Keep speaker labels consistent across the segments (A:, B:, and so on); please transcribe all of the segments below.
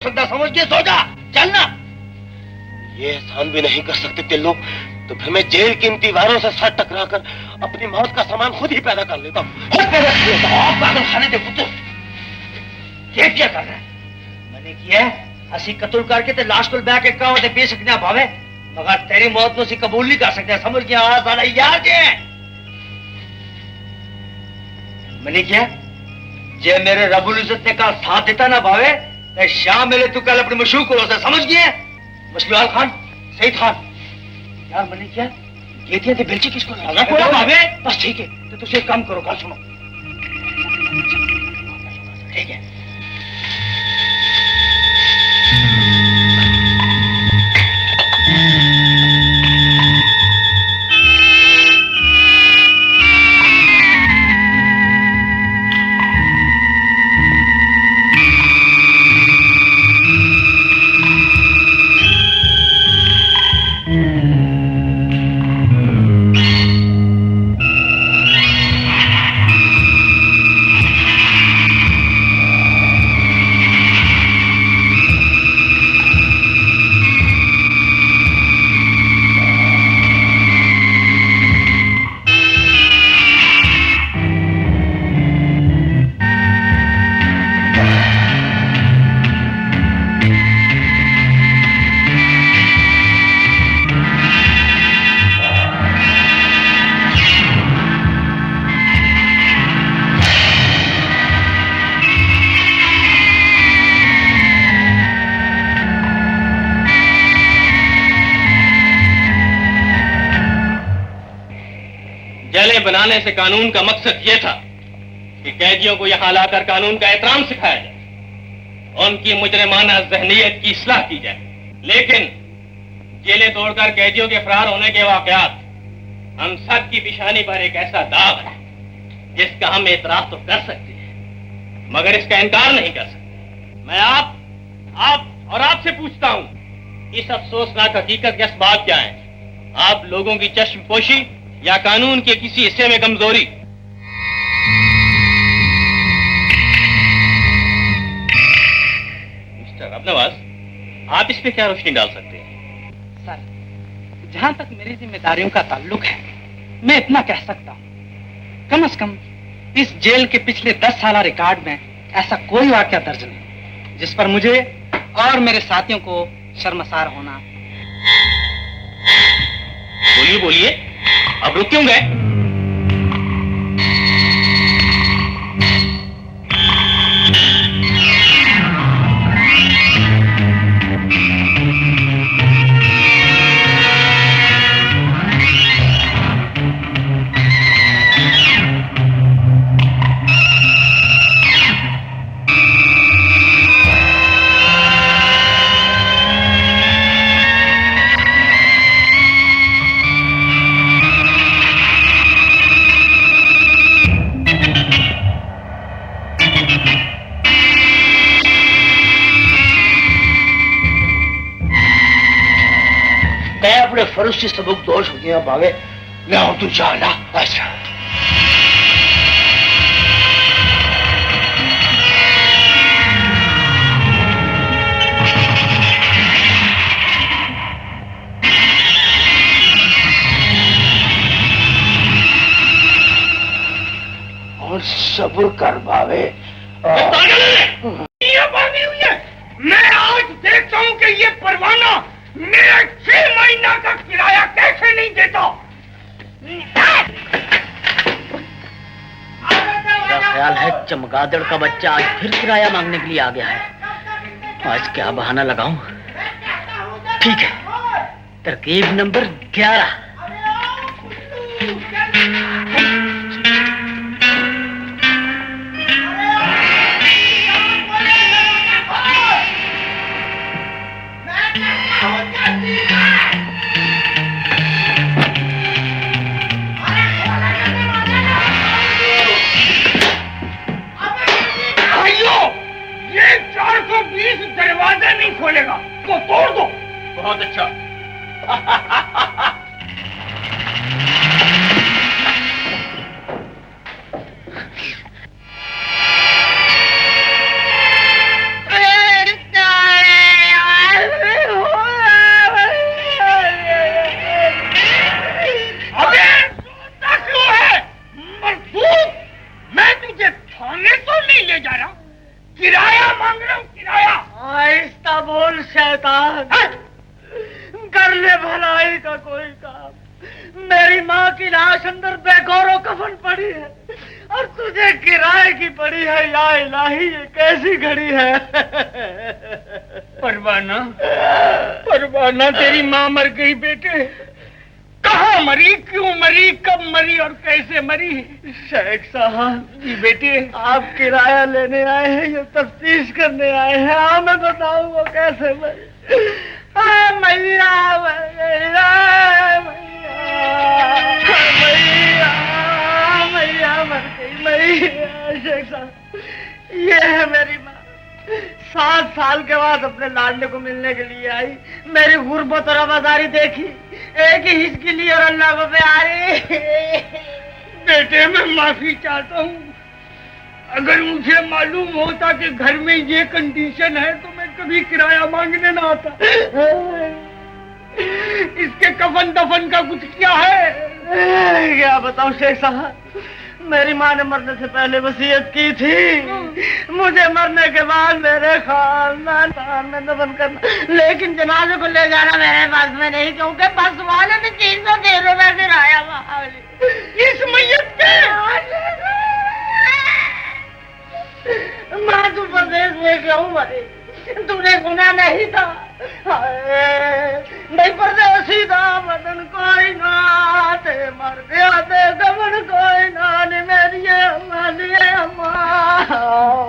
A: सकता, समझ के सो जा, चलना। ये एहसान भी नहीं कर सकते तिल्लू, तो फिर मैं जेल की इन दीवारों से सर टकरा कर अपनी मौत का सामान खुद ही पैदा कर लेता हूँ। खुद पैदा कर लेता हूँ। पागल खाने दे पुत्र। ये क्या कर रहा है? मैंने किया असी कत्ल करके ते लाश को बैठ के कहो ते बेच सकने भावे, मगर तेरी मौत को उसे कबूल नहीं कर सकते, समझ गया? साला यार के मैंने किया जे मेरे रब्बुल इज्जत ने का साथ देता ना भावे, तो शाम मेरे तू कल अपने मशहूर को रोसा, समझ गए? मुश्किल खान, सईद खान, यार मैंने क्या गेतियां थे बेलची किसको लगा भावे? बस ठीक है, तो तुझे काम करो, कल सुनो, ठीक है?
B: बनाने से कानून का मकसद यह था कि कैदियों को यहां लाकर कानून का एहतराम सिखाया जाए, उनकी मुजरिमाना ज़हनियत की इस्लाह की जाए। लेकिन जेलें तोड़कर कैदियों के फरार होने के वाकयात हम सब की पेशानी पर एक ऐसा दाग है जिसका हम एतराफ तो कर सकते हैं, मगर इसका इनकार नहीं कर सकते। मैं आप और आपसे पूछता हूं, इस अफसोसनाक हकीकत के असबाब क्या है? आप लोगों की चश्मपोशी या कानून के किसी हिस्से में कमजोरी? मिस्टर अबनवाज, आप इस पे क्या रोशनी डाल सकते हैं?
C: सर, जहां तक मेरी जिम्मेदारियों का ताल्लुक है, मैं इतना कह सकता हूं, कम से कम इस जेल के पिछले 10 साल रिकॉर्ड में ऐसा कोई वाकया दर्ज नहीं जिस पर मुझे और मेरे साथियों को शर्मसार होना।
B: बोलिए बोलिए, अब रुक क्यों गए?
A: फरुशी सबक दोष हो गया भावे, मैं हूं तू जाना। अच्छा और सब्र कर भावे।
D: ये बात हुई है, मैं आज देखता हूं कि ये परवाना मेरे 6 महीना का किराया कैसे नहीं देता।
C: मेरा ख्याल है चमगादड़ का बच्चा आज फिर किराया मांगने के लिए आ गया है। आज क्या बहाना लगाऊं? ठीक है, तरकीब नंबर 11।
D: ये 420 दरवाजा नहीं खोलेगा तो तोड़ दो।
B: बहुत अच्छा।
D: का कोई काम। मेरी माँ की लाश अंदर बेगौरों कफन पड़ी है और तुझे किराए की पड़ी है। या इलाही, ये कैसी घड़ी है। परवाना, परवाना, तेरी माँ मर गई बेटे। कहाँ मरी, क्यों मरी, कब मरी और कैसे मरी? शेख साहब जी बेटे, आप किराया लेने आए हैं या तफ्तीश करने आए हैं? हाँ, मैं बताऊं वो कैसे मरी। मैया मैया मर गई। मैया शेख साहब, ये है मेरी माँ। 7 साल के बाद अपने लाडले को मिलने के लिए आई। मेरी गुर्बत और आबादारी देखी, एक ही हिचकी ली और अल्लाह को प्यारी। बेटे, मैं माफी चाहता हूँ। अगर मुझे मालूम होता कि घर में ये कंडीशन है तो मैं कभी किराया मांगने ना आता। इसके कफन दफन का कुछ क्या है? क्या बताऊं शेख साहब, मेरी माँ ने मरने से पहले वसीयत की थी मुझे मरने के बाद मेरे खानदान में दफन करना, लेकिन जनाजे को ले जाना मेरे पास में नहीं, क्योंकि बस वाले ने 313 रुपए गिराया। इस मैयत पे माँ तू प्रदेश में क्यों मरी? तूने सुना नहीं था? नहीं परदेसी था मदन कोई ना, ते मर गया ते गमन कोई ना, मेरी अम्मा लिए अम्मा।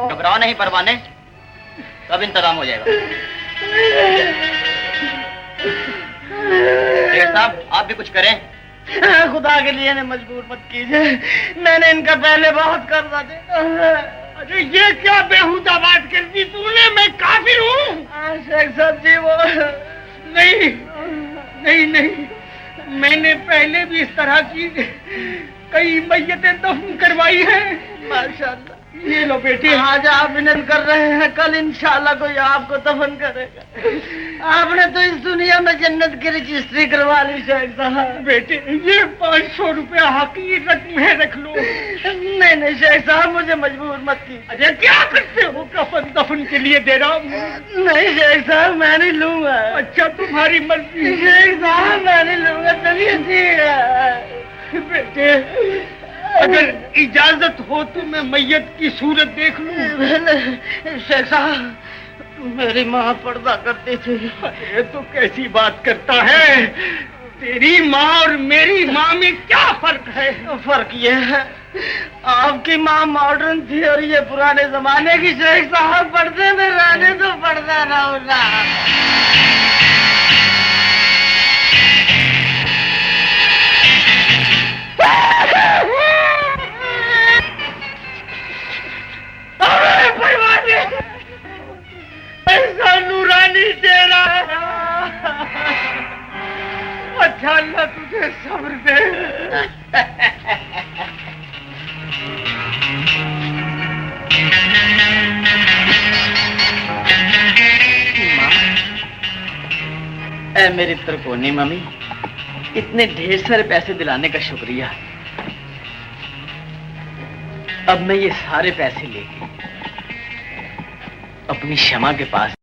E: घबराओ नहीं परवाने, सब इंतजाम हो जाएगा। शेख साहब, आप भी कुछ करें।
D: खुदा के लिए ने मजबूर मत कीजिए, मैंने इनका पहले बहुत कर्जा दिया। अरे ये क्या बेहुदा बात कर दी तूने? मैं काफिर हूँ। शेख साहब जी, वो नहीं नहीं नहीं, मैंने पहले भी इस तरह की कई मैयतें दफन करवाई हैं। माशाअल्लाह, ये लो बेटे, आज आप विनती कर रहे हैं, कल इंशाल्लाह कोई आपको दफन करेगा। आपने तो इस दुनिया में जन्नत की रजिस्ट्री करवा ली शेख साहब। बेटे, ये 500 रुपया हकी रकम है, रख लो। नहीं नहीं शेख साहब, मुझे मजबूर मत कीजिए। अरे क्या करते हो? कफन दफन के लिए दे रहा हूँ। नहीं शेख साहब, मैं नहीं लूंगा। अच्छा, तुम्हारी मर्जी। शेख साहब, मैं नहीं लूंगा, चलिए ठीक है। बेटे, अगर इजाजत हो तो मैं मैयत की सूरत देख लूं। शेख साहब, मेरी माँ पर्दा करती थी। ये तो कैसी बात करता है? तेरी माँ और मेरी माँ में क्या फर्क है? फर्क ये है, आपकी माँ मॉडर्न थी और ये पुराने जमाने की। शेख साहब, पर्दे में रहने तो पर्दा ना होना। ऐसा नूरानी तेरा। अच्छा, अल्लाह तुझे सब्र दे।
E: ऐ मेरी तरकोनी मम्मी, इतने ढेर सारे पैसे दिलाने का शुक्रिया। अब मैं ये सारे पैसे लेके अपनी शमा के पास